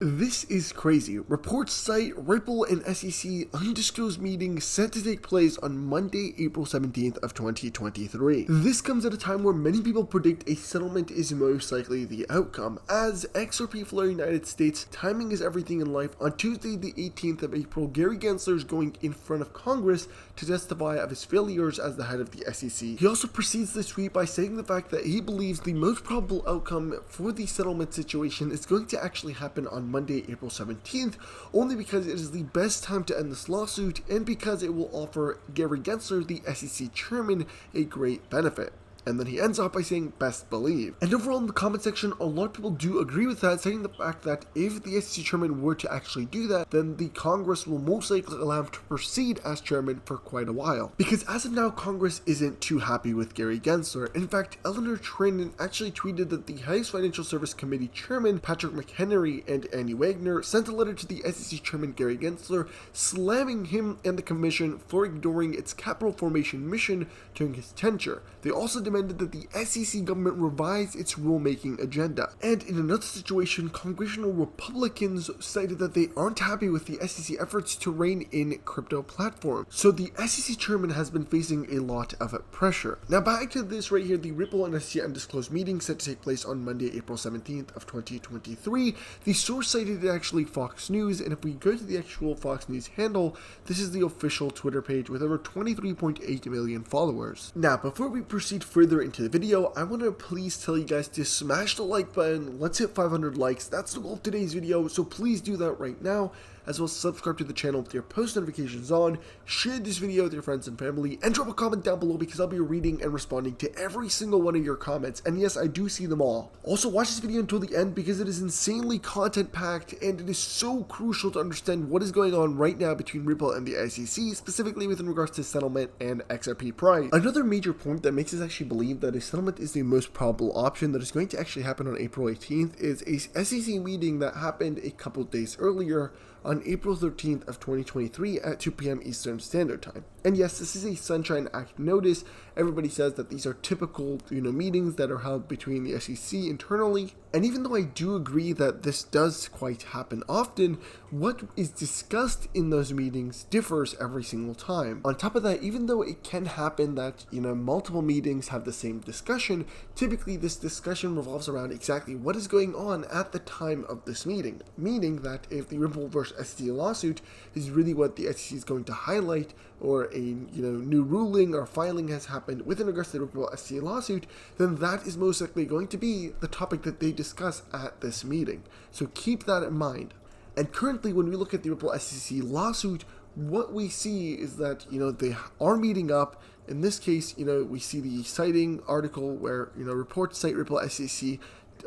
This is crazy. Reports cite Ripple and SEC undisclosed meeting set to take place on Monday, April 17th of 2023. This comes at a time where many people predict a settlement is most likely the outcome. As XRP for the United States, timing is everything in life. On Tuesday, the 18th of April, Gary Gensler is going in front of Congress to testify of his failures as the head of the SEC. He also precedes this tweet by saying the fact that he believes the most probable outcome for the settlement situation is going to actually happen on Monday, April 17th, only because it is the best time to end this lawsuit and because it will offer Gary Gensler, the SEC chairman, a great benefit. And then he ends off by saying, best believe. And overall in the comment section, a lot of people do agree with that, saying the fact that if the SEC chairman were to actually do that, then the Congress will most likely allow him to proceed as chairman for quite a while. Because as of now, Congress isn't too happy with Gary Gensler. In fact, Eleanor Trinan actually tweeted that the House Financial Service Committee chairman, Patrick McHenry, and Andy Wagner sent a letter to the SEC chairman, Gary Gensler, slamming him and the commission for ignoring its capital formation mission during his tenure. They also demanded that the SEC government revise its rulemaking agenda. And in another situation, congressional Republicans cited that they aren't happy with the SEC efforts to rein in crypto platforms. So the SEC chairman has been facing a lot of pressure. Now back to this right here, the Ripple and SEC undisclosed meeting set to take place on Monday, April 17th of 2023. The source cited actually Fox News, and if we go to the actual Fox News handle, this is the official Twitter page with over 23.8 million followers. Now, before we proceed further into the video, I want to please tell you guys to smash the like button. Let's hit 500 likes. That's the goal of today's video, so please do that right now, as well as subscribe to the channel with your post notifications on, share this video with your friends and family, and drop a comment down below because I'll be reading and responding to every single one of your comments, and yes, I do see them all. Also, watch this video until the end because it is insanely content packed and it is so crucial to understand what is going on right now between Ripple and the SEC, specifically with regards to settlement and XRP price. Another major point that makes us actually believe that a settlement is the most probable option that is going to actually happen on April 18th is a SEC meeting that happened a couple days earlier on April 13th of 2023 at 2 p.m. Eastern Standard Time. And yes, this is a Sunshine Act notice. Everybody says that these are typical, meetings that are held between the SEC internally. And even though I do agree that this does quite happen often, what is discussed in those meetings differs every single time. On top of that, even though it can happen that, multiple meetings have the same discussion, typically this discussion revolves around exactly what is going on at the time of this meeting. Meaning that if the Ripple versus SEC lawsuit is really what the SEC is going to highlight, or a new ruling or filing has happened within regards to the Ripple SEC lawsuit, then that is most likely going to be the topic that they discuss at this meeting. So keep that in mind. And currently, when we look at the Ripple SEC lawsuit, what we see is that they are meeting up. In this case, we see the citing article where reports cite Ripple SEC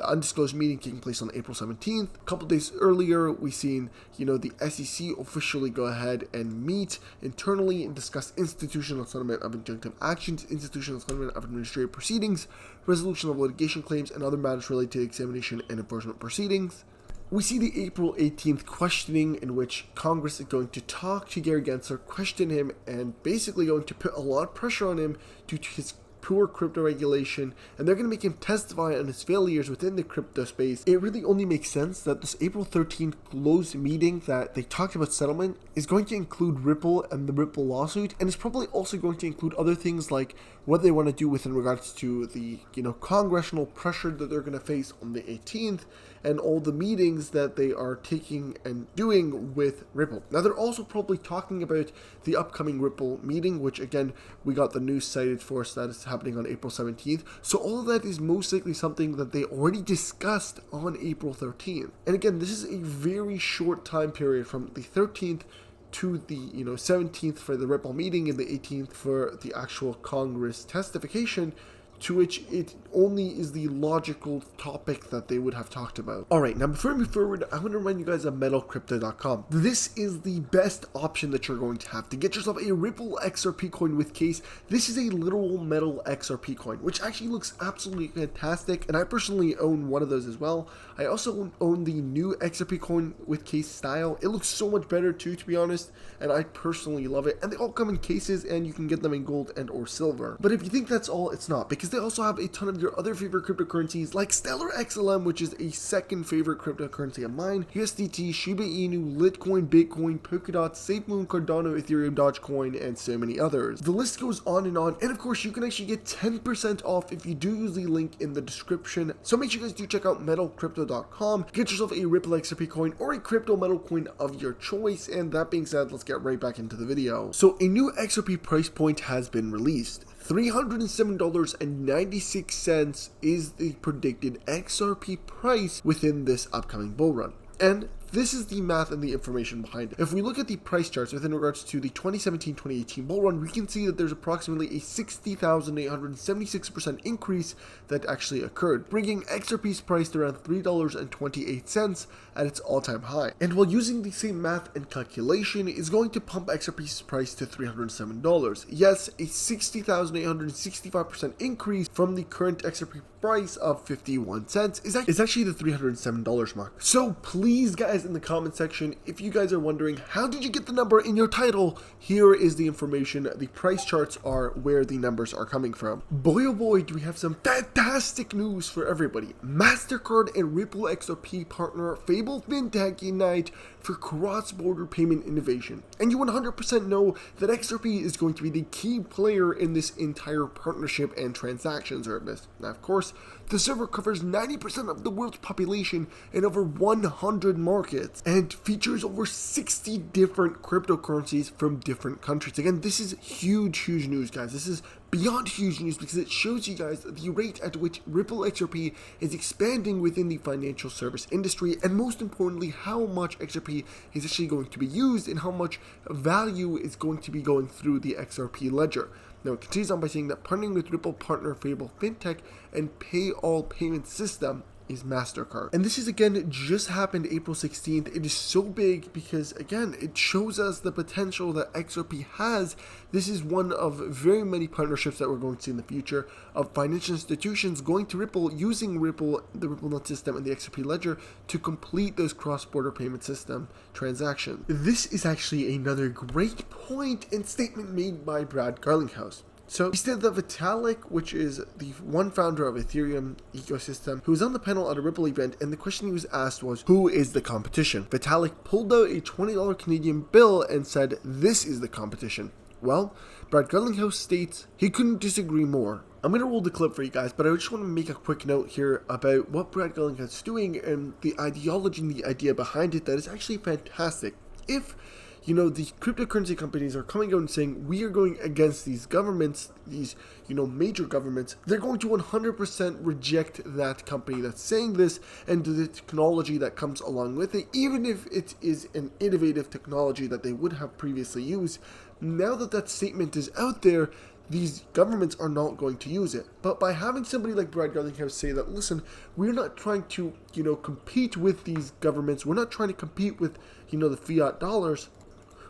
undisclosed meeting taking place on April 17th. A couple days earlier, we've seen, the SEC officially go ahead and meet internally and discuss institutional settlement of injunctive actions, institutional settlement of administrative proceedings, resolution of litigation claims, and other matters related to examination and enforcement proceedings. We see the April 18th questioning in which Congress is going to talk to Gary Gensler, question him, and basically going to put a lot of pressure on him due to his poor crypto regulation, and they're going to make him testify on his failures within the crypto space. It really only makes sense that this April 13th closed meeting that they talked about settlement is going to include Ripple and the Ripple lawsuit, and it's probably also going to include other things like what they want to do within regards to the congressional pressure that they're going to face on the 18th, and all the meetings that they are taking and doing with Ripple. Now, they're also probably talking about the upcoming Ripple meeting, which again, we got the news cited for us that is happening on April 17th. So all of that is most likely something that they already discussed on April 13th. And again, this is a very short time period from the 13th to the 17th for the Ripple meeting and the 18th for the actual Congress testification, to which it only is the logical topic that they would have talked about. Alright, now before we move forward, I want to remind you guys of metalcrypto.com. This is the best option that you're going to have to get yourself a Ripple XRP coin with case. This is a literal metal XRP coin, which actually looks absolutely fantastic, and I personally own one of those as well. I also own the new XRP coin with case style. It looks so much better too, to be honest, and I personally love it. And they all come in cases, and you can get them in gold and or silver. But if you think that's all, it's not, because they also have a ton of your other favorite cryptocurrencies like Stellar XLM, which is a second favorite cryptocurrency of mine, USDT, Shiba Inu, Litecoin, Bitcoin, Polkadot, SafeMoon, Cardano, Ethereum, Dogecoin, and so many others. The list goes on, and of course you can actually get 10% off if you do use the link in the description. So make sure you guys do check out metalcrypto.com, get yourself a Ripple XRP coin or a crypto metal coin of your choice. And that being said, let's get right back into the video. So a new XRP price point has been released. $307.96 is the predicted XRP price within this upcoming bull run. And this is the math and the information behind it. If we look at the price charts within regards to the 2017-2018 bull run, we can see that there's approximately a 60,876% increase that actually occurred, bringing XRP's price to around $3.28 at its all-time high. And while using the same math and calculation is going to pump XRP's price to $307. Yes, a 60,865% increase from the current XRP price of 51 cents is actually the $307 mark. So please, guys, in the comment section, if you guys are wondering how did you get the number in your title, here is the information. The price charts are where the numbers are coming from. Boy oh boy, do we have some fantastic news for everybody. MasterCard and Ripple XRP partner Fable Fintech unite for cross-border payment innovation. And you 100% know that XRP is going to be the key player in this entire partnership and transaction service. Now, of course, the server covers 90% of the world's population in over 100 markets and features over 60 different cryptocurrencies from different countries. Again, this is huge news, guys. This is beyond huge news because it shows you guys the rate at which Ripple XRP is expanding within the financial service industry, and most importantly, how much XRP is actually going to be used and how much value is going to be going through the XRP ledger. Now, it continues on by saying that partnering with Ripple partner Fable Fintech and pay all payment system is MasterCard. And this is, again, just happened April 16th. It is so big because, again, it shows us the potential that XRP has. This is one of very many partnerships that we're going to see in the future of financial institutions going to Ripple, using Ripple, the RippleNet system and the XRP ledger to complete those cross-border payment system transactions. This is actually another great point and statement made by Brad Garlinghouse. So he said that Vitalik, which is the one founder of Ethereum ecosystem, who was on the panel at a Ripple event, and the question he was asked was, who is the competition? Vitalik pulled out a $20 Canadian bill and said, this is the competition. Well, Brad Garlinghouse states he couldn't disagree more. I'm going to roll the clip for you guys, but I just want to make a quick note here about what Brad Garlinghouse is doing and the ideology and the idea behind it that is actually fantastic. If the cryptocurrency companies are coming out and saying, we are going against these governments, these, major governments, they're going to 100% reject that company that's saying this and the technology that comes along with it, even if it is an innovative technology that they would have previously used. Now that that statement is out there, these governments are not going to use it. But by having somebody like Brad Garlinghouse say that, listen, we're not trying to, compete with these governments, we're not trying to compete with, the fiat dollars,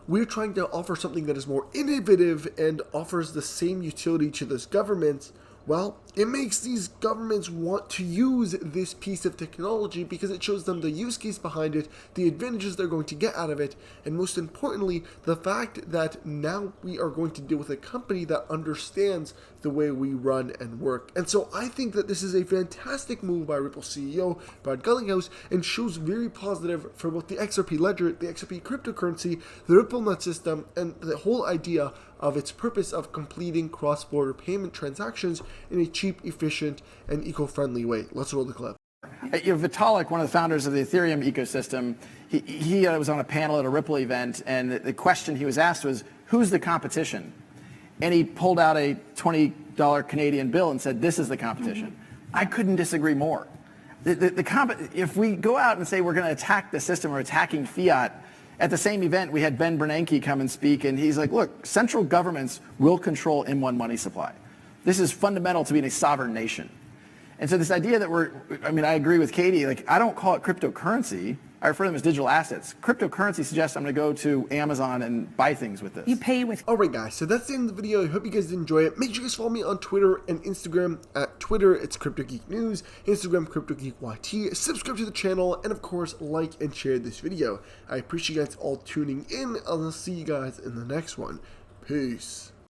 we're trying to offer something that is more innovative and offers the same utility to those governments. Well, it makes these governments want to use this piece of technology because it shows them the use case behind it, the advantages they're going to get out of it, and most importantly, the fact that now we are going to deal with a company that understands the way we run and work. And so I think that this is a fantastic move by Ripple CEO Brad Garlinghouse and shows very positive for both the XRP ledger, the XRP cryptocurrency, the RippleNet system, and the whole idea of its purpose of completing cross-border payment transactions in a cheap, efficient, and eco-friendly way. Let's roll the clip. Vitalik, one of the founders of the Ethereum ecosystem, he was on a panel at a Ripple event, and the question he was asked was, who's the competition? And he pulled out a $20 Canadian bill and said, this is the competition. I couldn't disagree more. If we go out and say we're going to attack the system or attacking fiat, at the same event, we had Ben Bernanke come and speak, and he's like, look, central governments will control M1 money supply. This is fundamental to being a sovereign nation. And so this idea that I agree with Katie, I don't call it cryptocurrency. I refer to them as digital assets. Cryptocurrency suggests I'm going to go to Amazon and buy things with this. You pay with... Alright guys, so that's the end of the video. I hope you guys did enjoy it. Make sure you guys follow me on Twitter and Instagram. At Twitter, it's CryptoGeek News. Instagram, CryptoGeekYT. Subscribe to the channel, and of course, like and share this video. I appreciate you guys all tuning in, and I'll see you guys in the next one. Peace.